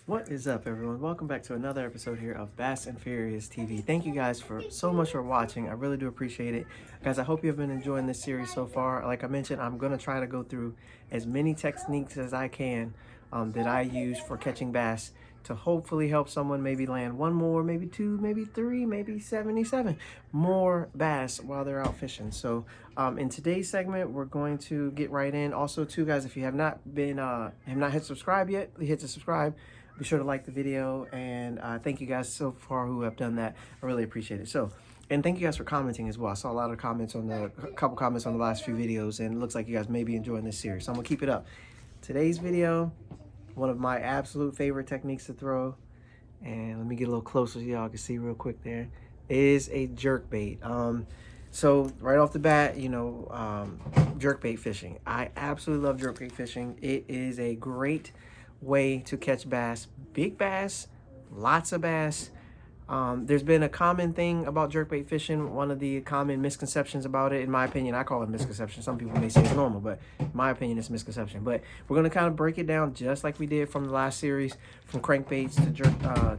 What is up, everyone? Welcome back to another episode here of Bass and Furious TV. Thank you guys for so much for watching. I really do appreciate it. Guys, I hope you have been enjoying this series so far. Like I mentioned, I'm going to try to go through as many techniques as I can that I use for catching bass to hopefully help someone maybe land one more, maybe two, maybe three, maybe 77 more bass while they're out fishing. So in today's segment, we're going to get right in. Also, too, guys, if you have not hit subscribe yet, hit the subscribe. Be sure to like the video, and thank you guys so far who have done that. I really appreciate it. So, and thank you guys for commenting as well. I saw a lot of comments on a couple comments on the last few videos, and it looks like you guys may be enjoying this series. So I'm gonna keep it up. Today's video, one of my absolute favorite techniques to throw, and let me get a little closer so y'all can see real quick there, is a jerk bait. So right off the bat, jerkbait fishing. I absolutely love jerkbait fishing. It is a great way to catch bass, big bass, lots of bass. There's been a common thing about jerkbait fishing. One of the common misconceptions about it, in my opinion, I call it misconception. Some people may say it's normal, but in my opinion, it's misconception. But we're gonna kind of break it down just like we did from the last series, from crankbaits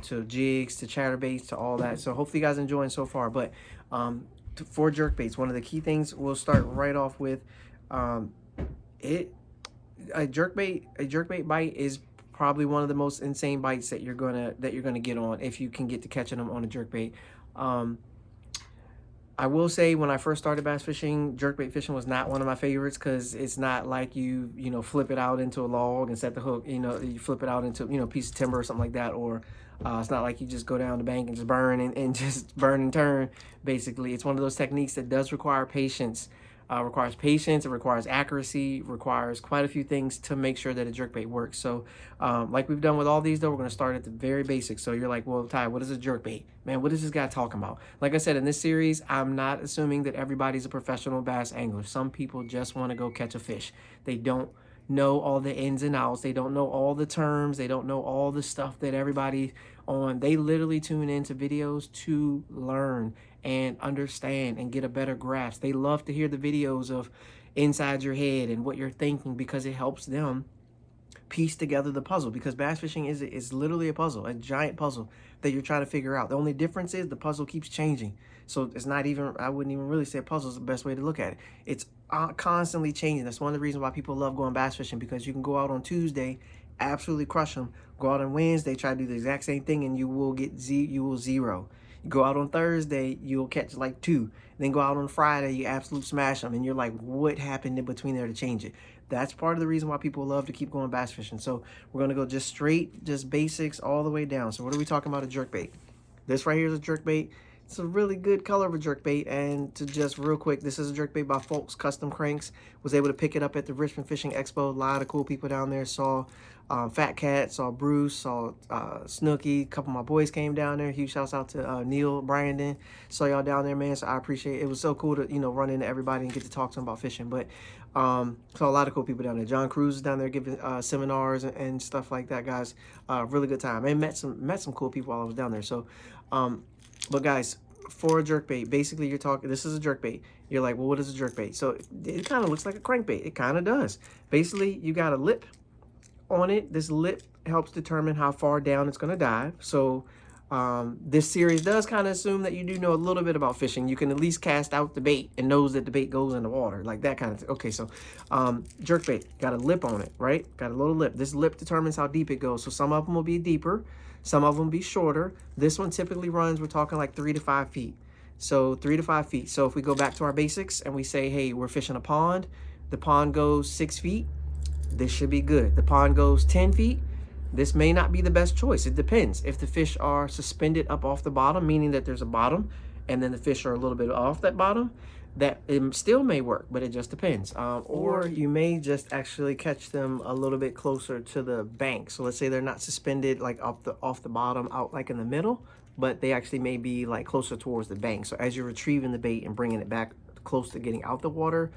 to jigs to chatterbaits to all that. So hopefully you guys are enjoying so far. But for jerkbaits, one of the key things we'll start right off with, a jerkbait bite is probably one of the most insane bites that you're gonna get on if you can get to catching them on a jerkbait. I will say when I first started bass fishing, jerkbait fishing was not one of my favorites because it's not like you flip it out into a log and set the hook. You flip it out into a piece of timber or something like that, or it's not like you just go down the bank and just burn and just burn and turn. Basically, it's one of those techniques that does require patience. It requires accuracy, requires quite a few things to make sure that a jerkbait works. So like we've done with all these though, we're going to start at the very basics. So you're like, well, Ty, what is a jerkbait? Man, what is this guy talking about? Like I said, in this series, I'm not assuming that everybody's a professional bass angler. Some people just want to go catch a fish. They don't know all the ins and outs. They don't know all the terms. They don't know all the stuff that everybody on. They literally tune into videos to learn and understand and get a better grasp. They love to hear the videos of inside your head and what you're thinking because it helps them piece together the puzzle, because bass fishing is literally a puzzle, a giant puzzle that you're trying to figure out. The only difference is the puzzle keeps changing. So it's not even, I wouldn't even really say a puzzle is the best way to look at it. It's constantly changing. That's one of the reasons why people love going bass fishing, because you can go out on Tuesday, absolutely crush them. Go out on Wednesday, try to do the exact same thing, and you will zero. You go out on Thursday, you'll catch like 2. Then go out on Friday, you absolute smash them, and you're like, what happened in between there to change it? That's part of the reason why people love to keep going bass fishing. So we're gonna go just basics all the way down. So what are we talking about? A jerkbait. This right here is a jerkbait. It's a really good color of a jerkbait. And to just real quick, this is a jerkbait by Folks Custom Cranks. Was able to pick it up at the Richmond Fishing Expo. A lot of cool people down there. Saw Fat Cat, saw Bruce, saw Snooky. A couple of my boys came down there. Huge shouts out to Neil, Brandon. Saw y'all down there, man. So I appreciate it. It was so cool to run into everybody and get to talk to them about fishing. But saw a lot of cool people down there. John Cruz is down there giving seminars and stuff like that, guys. Really good time. And met some cool people while I was down there. So but guys, for a jerkbait, basically you're talking, this is a jerkbait. You're like, well, what is a jerkbait? So it kind of looks like a crankbait. It kind of does. Basically, you got a lip on it. This lip helps determine how far down it's going to dive. So this series does kind of assume that you do know a little bit about fishing. You can at least cast out the bait and knows that the bait goes in the water, like that kind of thing. Okay, so jerkbait, got a lip on it, right? Got a little lip. This lip determines how deep it goes. So some of them will be deeper. Some of them be shorter. This one typically runs, we're talking like 3 to 5 feet. So 3 to 5 feet. So if we go back to our basics and we say, hey, we're fishing a pond. The pond goes 6 feet. This should be good. The pond goes 10 feet. This may not be the best choice. It depends. If the fish are suspended up off the bottom, meaning that there's a bottom, and then the fish are a little bit off that bottom, that it still may work, but it just depends. Or you may just actually catch them a little bit closer to the bank. So let's say they're not suspended like off the bottom out like in the middle, but they actually may be like closer towards the bank. So as you're retrieving the bait and bringing it back close to getting out the water,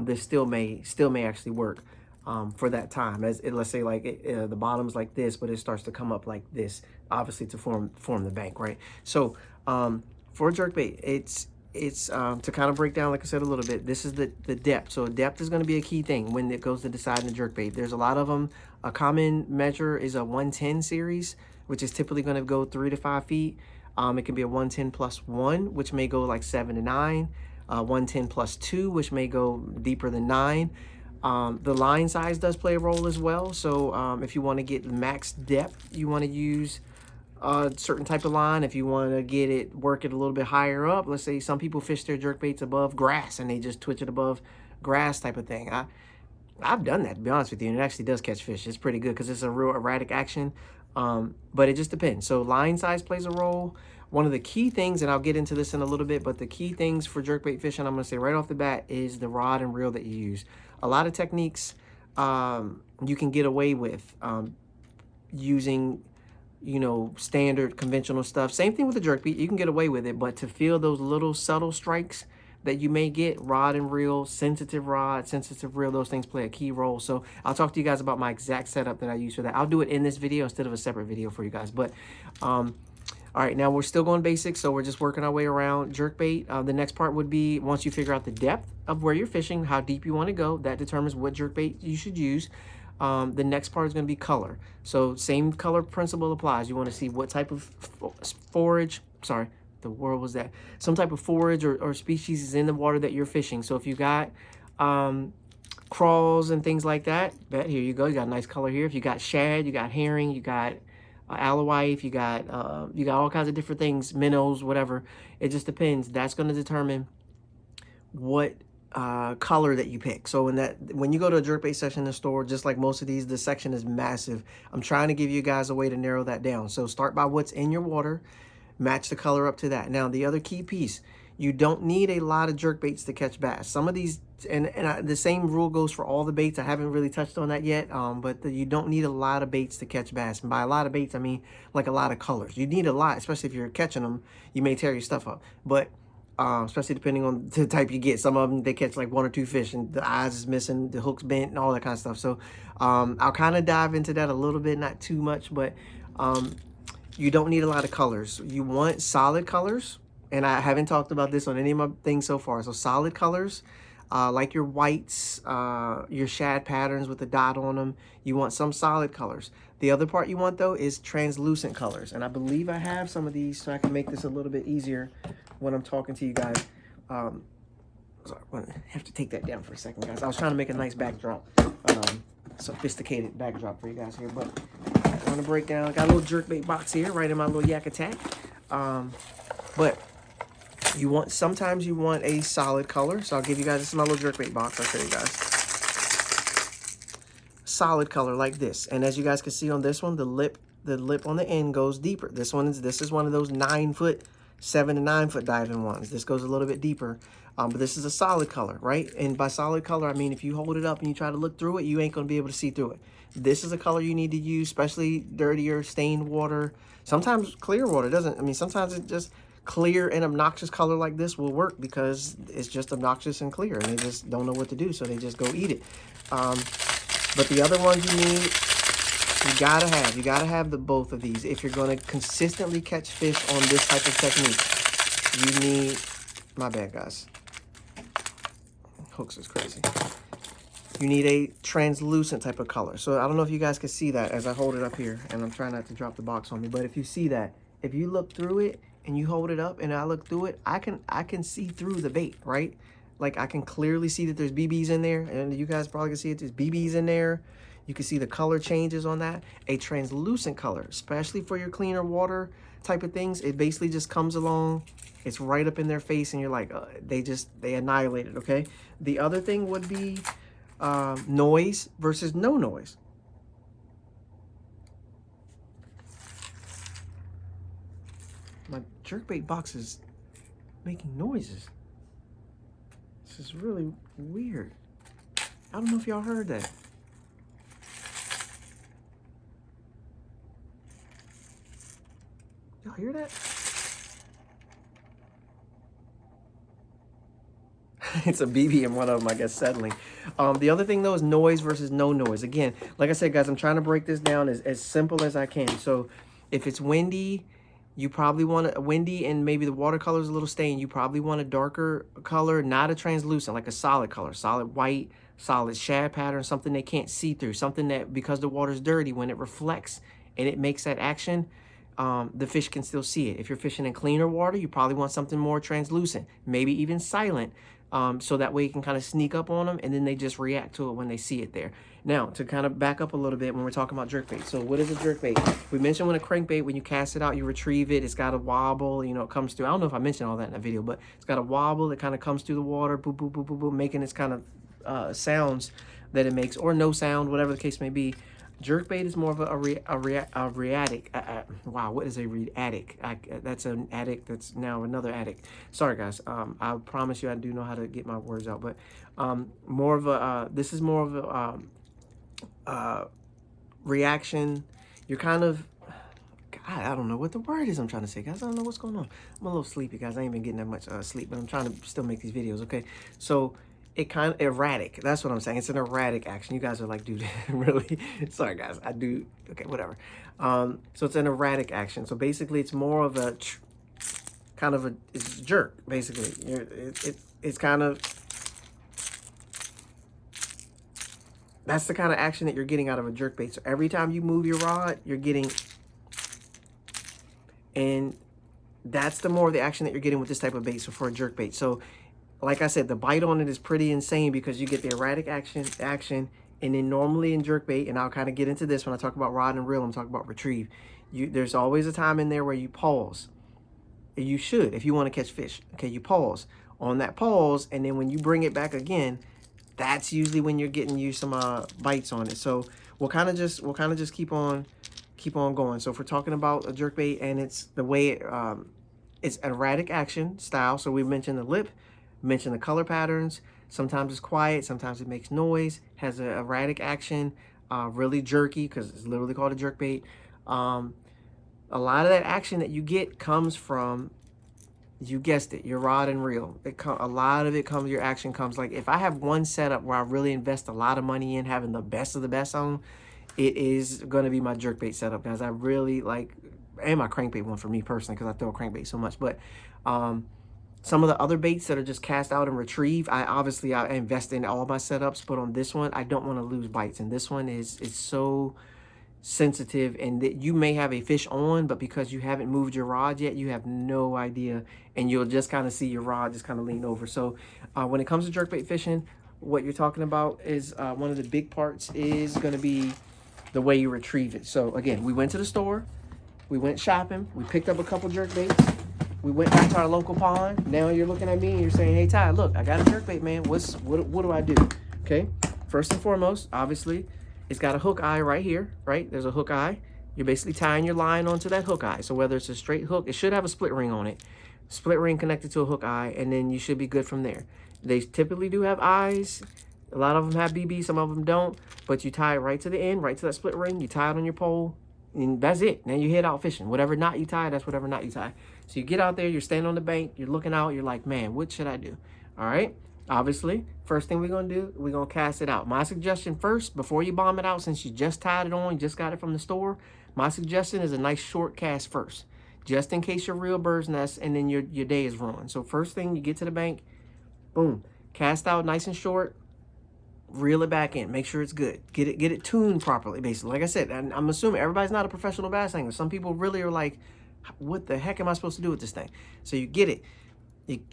this still may actually work for that time. Let's say like the bottom's like this, but it starts to come up like this, obviously to form the bank, right? So for a jerkbait, it's to kind of break down, like I said, a little bit, this is the depth. So depth is going to be a key thing when it goes to deciding the jerkbait. There's a lot of them. A common measure is a 110 series, which is typically going to go 3 to 5 feet. It can be a 110 plus 1, which may go like 7 to 9. 110 plus 2, which may go deeper than 9. The line size does play a role as well. So if you want to get max depth, you want to use a certain type of line. If you want to get it, work it a little bit higher up, let's say some people fish their jerkbaits above grass and they just twitch it above grass type of thing. I've done that, to be honest with you, and it actually does catch fish. It's pretty good because it's a real erratic action, but it just depends. So line size plays a role. One of the key things, and I'll get into this in a little bit, but the key things for jerkbait fishing, I'm going to say right off the bat, is the rod and reel that you use. A lot of techniques you can get away with using, you know, standard conventional stuff. Same thing with the jerkbait, you can get away with it, but to feel those little subtle strikes that you may get, rod and reel, sensitive rod, sensitive reel, those things play a key role. So I'll talk to you guys about my exact setup that I use for that. I'll do it in this video instead of a separate video for you guys. But all right, now we're still going basic, so we're just working our way around jerkbait. The next part would be, once you figure out the depth of where you're fishing, how deep you want to go, that determines what jerkbait you should use. The next part is going to be color. So same color principle applies. You want to see what type of forage, sorry, the word was that, some type of forage or species is in the water that you're fishing. So if you got crawls and things like that, here you go, you got a nice color here. If you got shad, you got herring, you got alewife, you got all kinds of different things, minnows, whatever. It just depends. That's going to determine what color that you pick. So when you go to a jerkbait section in the store, just like most of these, the section is massive. I'm trying to give you guys a way to narrow that down. So start by what's in your water, match the color up to that. Now the other key piece, you don't need a lot of jerkbaits to catch bass. Some of these, the same rule goes for all the baits. I haven't really touched on that yet, but you don't need a lot of baits to catch bass. And by a lot of baits, I mean like a lot of colors. You need a lot, especially if you're catching them. You may tear your stuff up, but especially depending on the type you get. Some of them, they catch like 1 or 2 fish and the eyes is missing, the hook's bent, and all that kind of stuff. So I'll kind of dive into that a little bit, not too much, but you don't need a lot of colors. You want solid colors, and I haven't talked about this on any of my things so far. So solid colors, like your whites, your shad patterns with the dot on them. You want some solid colors. The other part you want, though, is translucent colors. And I believe I have some of these, so I can make this a little bit easier when I'm talking to you guys. Sorry, I have to take that down for a second, guys. I was trying to make a nice backdrop, sophisticated backdrop for you guys here. But I'm going to break down. I got a little jerkbait box here, right in my little Yak Attack. But sometimes you want a solid color. So I'll give you guys, this is my little jerkbait box. I'll show you guys. Solid color like this. And as you guys can see on this one, the lip on the end goes deeper. This is one of those 9-foot, 7 to 9 foot diving ones. This goes a little bit deeper. But this is a solid color, right? And by solid color, I mean if you hold it up and you try to look through it, you ain't going to be able to see through it. This is a color you need to use, especially dirtier, stained water. Sometimes clear water doesn't. I mean, sometimes it just clear and obnoxious color like this will work because it's just obnoxious and clear, and they just don't know what to do, so they just go eat it. But the other ones you need, you gotta have the both of these if you're going to consistently catch fish on this type of technique. You need, my bad guys, hooks is crazy. You need a translucent type of color. So I don't know if you guys can see that as I hold it up here, and I'm trying not to drop the box on me, but if you see that, if you look through it and you hold it up and I look through it, I can see through the bait, right? Like I can clearly see that there's BBs in there, and you guys probably can see it, there's BBs in there. You can see the color changes on that. A translucent color, especially for your cleaner water type of things, it basically just comes along, it's right up in their face, and you're like, they annihilate it, okay? The other thing would be noise versus no noise. My jerkbait box is making noises. This is really weird. I don't know if y'all heard that. Y'all hear that? It's a BB in one of them, I guess, settling. The other thing, though, is noise versus no noise. Again, like I said, guys, I'm trying to break this down as simple as I can. So if it's windy, you probably want a windy and maybe the watercolor is a little stained. You probably want a darker color, not a translucent, like a solid color, solid white, solid shad pattern, something they can't see through, something that because the water's dirty, when it reflects and it makes that action, the fish can still see it. If you're fishing in cleaner water, you probably want something more translucent, maybe even silent, so that way you can kind of sneak up on them and then they just react to it when they see it there. Now, to kind of back up a little bit when we're talking about jerkbait. So what is a jerkbait? We mentioned when a crankbait, when you cast it out, you retrieve it. It's got a wobble, you know, it comes through. I don't know if I mentioned all that in the video, but it's got a wobble that kind of comes through the water, boop, boop, boop, boop, boop, making its kind of sounds that it makes, or no sound, whatever the case may be. Jerkbait is more of a reatic. Wow, what is a reatic? That's an addict. That's now another addict. Sorry, guys. I promise you I do know how to get my words out. But more of a, this is more of a reaction. You're kind of, God, I don't know what the word is I'm trying to say, guys. I don't know what's going on. I'm a little sleepy, guys. I ain't been getting that much sleep, but I'm trying to still make these videos, okay? So, it kind of erratic. That's what I'm saying. It's an erratic action. You guys are like, dude, really? Sorry, guys. I do. Okay, whatever. So it's an erratic action. So basically, it's more of a kind of it's a jerk. Basically, it's kind of, that's the kind of action that you're getting out of a jerkbait. So every time you move your rod, you're getting, and that's the more of the action that you're getting with this type of bait. So for a jerkbait, so like I said, the bite on it is pretty insane because you get the erratic action, and then normally in jerkbait, and I'll kind of get into this when I talk about rod and reel, I'm talking about retrieve. There's always a time in there where you pause. You should, if you want to catch fish. Okay, you pause. On that pause, and then when you bring it back again, that's usually when you're getting you some bites on it. So we'll kind of just keep on going. So if we're talking about a jerkbait and it's the way it's erratic action style. So we mentioned the lip. Mention the color patterns. Sometimes it's quiet, sometimes it makes noise, has an erratic action, really jerky because it's literally called a jerkbait. A lot of that action that you get comes from, you guessed it, your rod and reel. A lot of it comes, your action comes, like if I have one setup where I really invest a lot of money in having the best of the best on, it is going to be my jerkbait setup, guys. I really like, and my crankbait one for me personally because I throw a crankbait so much, but some of the other baits that are just cast out and retrieve, I invest in all my setups, but on this one, I don't want to lose bites. And this one is so sensitive, and that you may have a fish on, but because you haven't moved your rod yet, you have no idea, and you'll just kind of see your rod just kind of lean over. So when it comes to jerkbait fishing, what you're talking about is one of the big parts is going to be the way you retrieve it. So again, we went to the store, we went shopping, we picked up a couple jerkbaits. We went back to our local pond. Now you're looking at me and you're saying, hey, Ty, look, I got a jerkbait, man. What do I do? Okay, first and foremost, obviously, it's got a hook eye right here, right? There's a hook eye. You're basically tying your line onto that hook eye. So whether it's a straight hook, it should have a split ring on it. Split ring connected to a hook eye, and then you should be good from there. They typically do have eyes. A lot of them have BB, some of them don't. But you tie it right to the end, right to that split ring. You tie it on your pole, and that's it. Now you head out fishing. Whatever knot you tie, that's whatever knot you tie. So you get out there, you're standing on the bank, you're looking out, you're like, man, what should I do? All right, obviously, first thing we're gonna do, we're gonna cast it out. My suggestion first, before you bomb it out, since you just tied it on, you just got it from the store, my suggestion is a nice short cast first, just in case your reel bird's nest and then your day is ruined. So first thing, you get to the bank, boom, cast out nice and short, reel it back in, make sure it's good, get it tuned properly, basically. Like I said, and I'm assuming everybody's not a professional bass angler. Some people really are like, what the heck am I supposed to do with this thing? So you get it,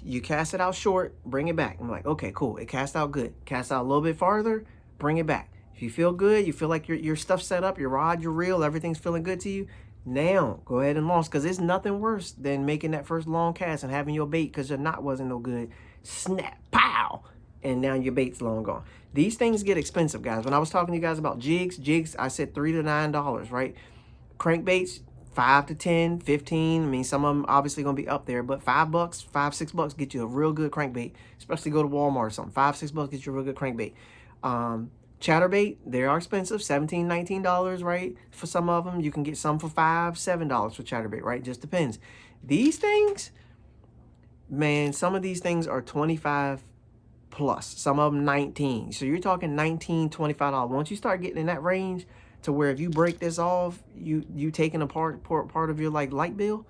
you cast it out short, bring it back. I'm like, okay, cool, it cast out good. Cast out a little bit farther, bring it back. If you feel good, you feel like your stuff's set up, your rod, your reel, everything's feeling good to you, now go ahead and launch, because it's nothing worse than making that first long cast and having your bait, because your knot wasn't no good, snap, pow, and now your bait's long gone. These things get expensive, guys. When I was talking to you guys about jigs, I said $3 to $9, right? Crankbaits, 5 to 10, 15. I mean, some of them obviously gonna be up there, but $5, $6 get you a real good crankbait. Especially go to Walmart or something. $5, $6 get you a real good crankbait. Chatterbait, they are expensive, $17, $19, right? For some of them, you can get some for $5, $7 for chatterbait, right? Just depends. These things, man, some of these things are 25 plus. Some of them 19. So you're talking $19, $25. Once you start getting in that range, to where if you break this off, you taking a part of your like light bill,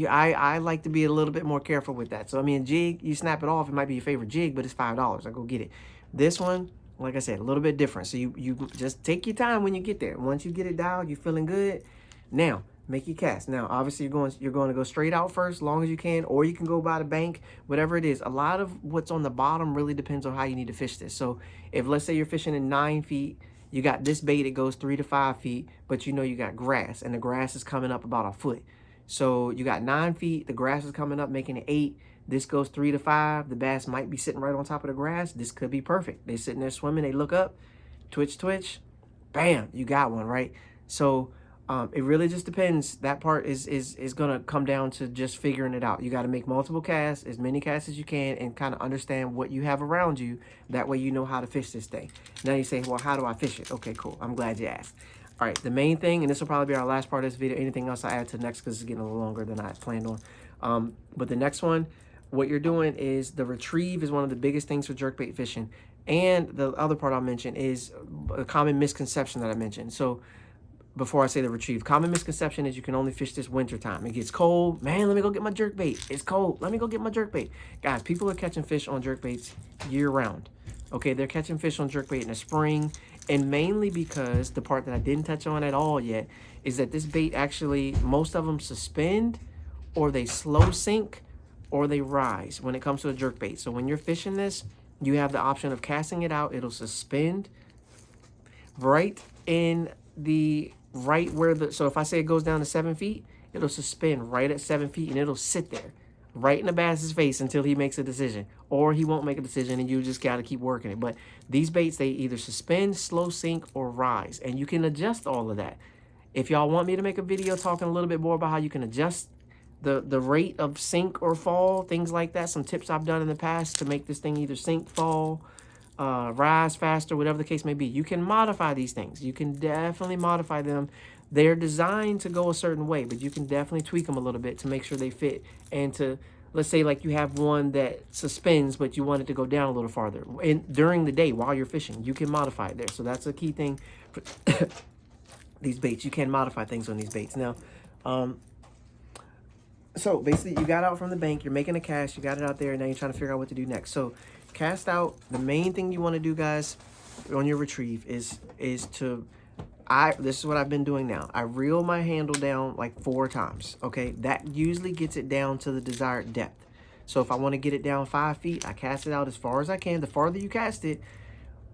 I like to be a little bit more careful with that. So I mean, jig, you snap it off, it might be your favorite jig, but it's $5. I go get it. This one, like I said, a little bit different. So you just take your time when you get there. Once you get it dialed, you're feeling good. Now make your cast. Now obviously you're going to go straight out first, as long as you can, or you can go by the bank, whatever it is. A lot of what's on the bottom really depends on how you need to fish this. So if, let's say, you're fishing in 9 feet, you got this bait, it goes 3 to 5 feet, but you know you got grass, and the grass is coming up about a foot. So you got 9 feet, the grass is coming up, making it 8. This goes 3 to 5. The bass might be sitting right on top of the grass. This could be perfect. They sitting there swimming, they look up, twitch, twitch, bam, you got one, right? So it really just depends. That part is gonna come down to just figuring it out. You got to make multiple casts, as many casts as you can, and kind of understand what you have around you. That way you know how to fish this thing. Now you say, well, how do I fish it? Okay, cool. I'm glad you asked. All right, the main thing, and this will probably be our last part of this video. Anything else I add to the next, because it's getting a little longer than I planned on. But the next one, what you're doing is the retrieve is one of the biggest things for jerkbait fishing. And the other part I'll mention is a common misconception that I mentioned. So before I say the retrieve, common misconception is you can only fish this winter time. It gets cold. Man, let me go get my jerkbait. It's cold. Let me go get my jerkbait. Guys, people are catching fish on jerkbaits year round. Okay, they're catching fish on jerkbait in the spring, and mainly because the part that I didn't touch on at all yet is that this bait actually, most of them suspend, or they slow sink, or they rise when it comes to a jerkbait. So when you're fishing this, you have the option of casting it out. It'll suspend right in the where the, so if I say it goes down to 7 feet, it'll suspend right at 7 feet, and it'll sit there right in the bass's face until he makes a decision, or he won't make a decision, and you just got to keep working it. But these baits, they either suspend, slow sink, or rise, and you can adjust all of that. If y'all want me to make a video talking a little bit more about how you can adjust the rate of sink or fall, things like that, some tips I've done in the past to make this thing either sink, fall, rise faster, whatever the case may be. You can modify these things. You can definitely modify them. They're designed to go a certain way, but you can definitely tweak them a little bit to make sure they fit. And to, let's say, like you have one that suspends, but you want it to go down a little farther. And during the day while you're fishing, you can modify it there. So that's a key thing for these baits. You can modify things on these baits. Now, so basically you got out from the bank, you're making a cast, you got it out there, and now you're trying to figure out what to do next. So cast out, the main thing you want to do, guys, on your retrieve is to, this is what I've been doing now. I reel my handle down like 4 times, okay? That usually gets it down to the desired depth. So if I want to get it down 5 feet, I cast it out as far as I can. The farther you cast it,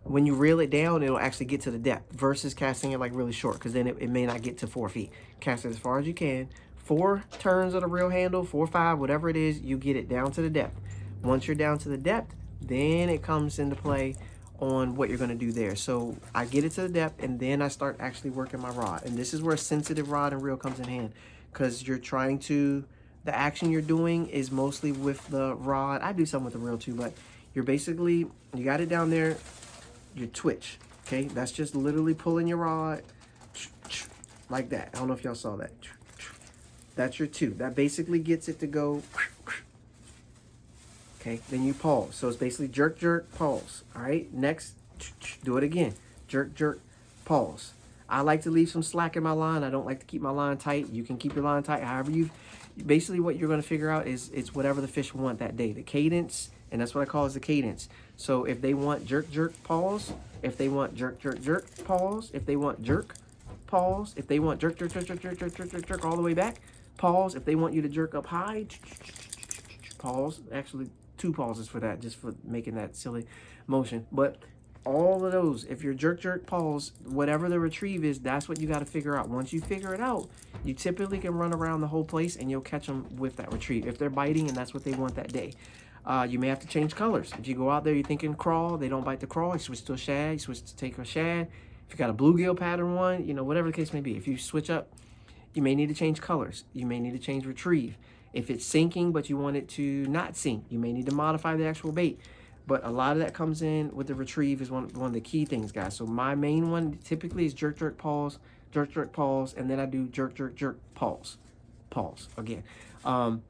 when you reel it down, it'll actually get to the depth versus casting it like really short, because then it may not get to 4 feet. Cast it as far as you can. 4 turns of the reel handle, 4 or 5, whatever it is, you get it down to the depth. Once you're down to the depth, then it comes into play on what you're going to do there. So I get it to the depth, and then I start actually working my rod. And this is where a sensitive rod and reel comes in hand, because you're trying to, the action you're doing is mostly with the rod. I do some with the reel too, but you're basically, you got it down there, you twitch, okay? That's just literally pulling your rod like that. I don't know if y'all saw that. That's your 2. That basically gets it to go. Okay, then you pause. So it's basically jerk, jerk, pause. All right, next, do it again. Jerk, jerk, pause. I like to leave some slack in my line. I don't like to keep my line tight. You can keep your line tight however you, basically what you're going to figure out is it's whatever the fish want that day. The cadence, and that's what I call is the cadence. So if they want jerk, jerk, pause. If they want jerk, jerk, jerk, pause. If they want jerk, pause. If they want jerk, jerk, jerk, jerk, jerk, jerk, jerk, jerk, jerk all the way back, pause. If they want you to jerk up high, pause. Actually, 2 pauses for that, just for making that silly motion. But all of those, if you're jerk, jerk, pause, whatever the retrieve is, that's what you got to figure out. Once you figure it out, you typically can run around the whole place and you'll catch them with that retrieve. If they're biting and that's what they want that day. You may have to change colors. If you go out there, you're thinking crawl, they don't bite the crawl, you switch to a shad, you switch to take a shad. If you got a bluegill pattern one, you know, whatever the case may be. If you switch up, you may need to change colors. You may need to change retrieve. If it's sinking, but you want it to not sink, you may need to modify the actual bait. But a lot of that comes in with the retrieve is one of the key things, guys. So my main one typically is jerk, jerk, pause, and then I do jerk, jerk, jerk, pause again. And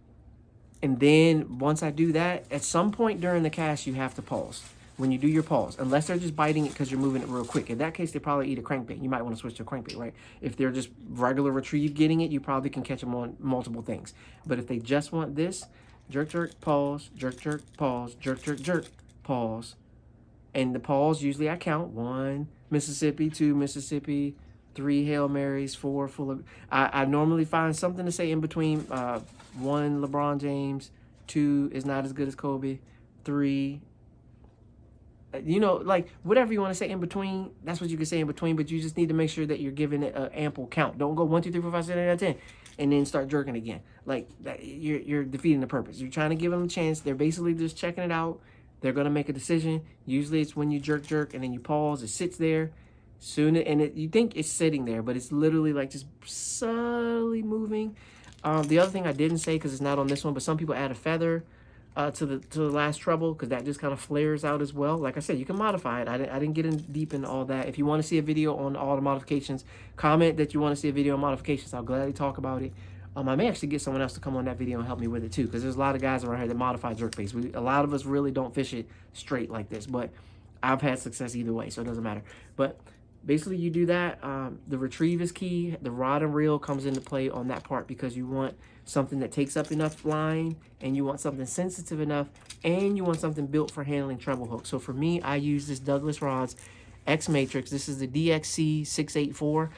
then once I do that, at some point during the cast, you have to pause. when you do your pause, unless they're just biting it because you're moving it real quick. In that case, they probably eat a crankbait. You might want to switch to a crankbait, right? If they're just regular retrieve getting it, you probably can catch them on multiple things. But if they just want this, jerk, jerk, pause, jerk, jerk, pause, jerk, jerk, jerk, pause. And the pause, usually I count 1 Mississippi, 2 Mississippi, 3 Hail Marys, 4 full of... I normally find something to say in between. 1 LeBron James, 2 is not as good as Kobe, 3... you know, like whatever you want to say in between, that's what you can say in between, but you just need to make sure that you're giving it an ample count. Don't go 1, 2, 3, 4, 5, 6, 7, 8, 9, 10 and then start jerking again. Like that, you're defeating the purpose. You're trying to give them a chance. They're basically just checking it out. They're going to make a decision. Usually it's when you jerk and then you pause, it sits there soon, and you think it's sitting there, but it's literally like just subtly moving. The other thing I didn't say, because it's not on this one, but some people add a feather to the last treble, because that just kind of flares out as well. Like I said, you can modify it. I didn't get in deep into all that. If you want to see a video on all the modifications, comment that you want to see a video on modifications. I'll gladly talk about it. I may actually get someone else to come on that video and help me with it too, because there's a lot of guys around here that modify jerkbaits. A lot of us really don't fish it straight like this, but I've had success either way, so it doesn't matter. But basically, you do that. The retrieve is key. The rod and reel comes into play on that part, because you want something that takes up enough line, and you want something sensitive enough, and you want something built for handling treble hooks. So for me, I use this Douglas Rods X Matrix. This is the DXC 684.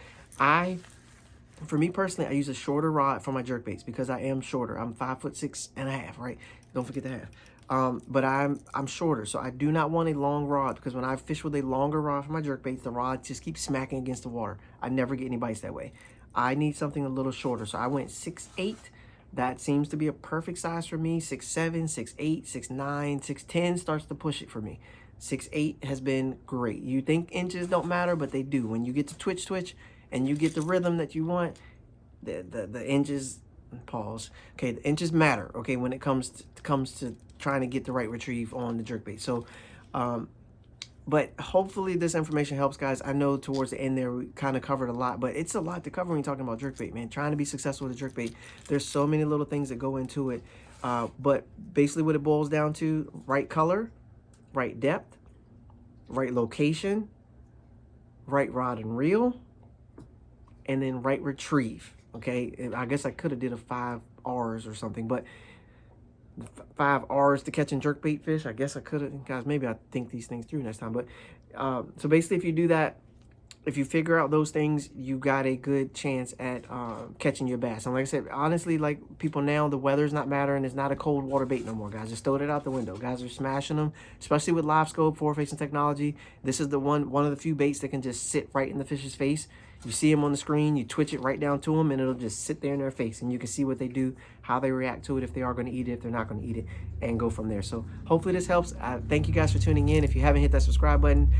For me personally, I use a shorter rod for my jerkbaits because I am shorter. I'm 5'6.5", right? Don't forget the half. But I'm shorter, so I do not want a long rod, because when I fish with a longer rod for my jerkbaits, the rod just keeps smacking against the water. I never get any bites that way. I need something a little shorter, so I went 6'8". That seems to be a perfect size for me. 6'7", 6'8", 6'9", 6'10" starts to push it for me. 6'8" has been great. You think inches don't matter, but they do. When you get to twitch, and you get the rhythm that you want, the inches, pause. Okay, the inches matter. Okay, when it comes to trying to get the right retrieve on the jerkbait. So, but hopefully this information helps, guys. I know towards the end there we kind of covered a lot, but it's a lot to cover when you're talking about jerkbait, man. Trying to be successful with a jerkbait, there's so many little things that go into it. But basically what it boils down to: right color, right depth, right location, right rod and reel, and then right retrieve. Okay, and I guess I could have did a 5 R's or something, but 5 R's to catching jerkbait fish. I guess I could have, guys. Maybe I think these things through next time. But so basically, if you do that, if you figure out those things, you got a good chance at catching your bass. And like I said, honestly, like people now, the weather's not mattering. It's not a cold water bait no more, guys. Just throw it out the window. Guys are smashing them, especially with live scope, forward-facing technology. This is the one of the few baits that can just sit right in the fish's face. You see them on the screen, you twitch it right down to them, and it'll just sit there in their face, and you can see what they do, how they react to it, if they are going to eat it, if they're not going to eat it, and go from there. So hopefully this helps. Thank you guys for tuning in. If you haven't hit that subscribe button,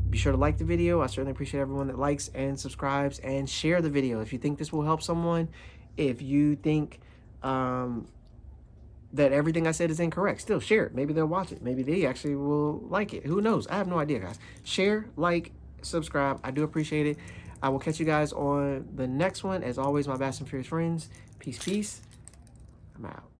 be sure to like the video. I certainly appreciate everyone that likes and subscribes, and share the video if you think this will help someone. If you think that everything I said is incorrect, still share it. Maybe they'll watch it. Maybe they actually will like it. Who knows? I have no idea, guys. Share, like, subscribe. I do appreciate it. I will catch you guys on the next one. As always, my Bass and Furious friends, peace, peace. I'm out.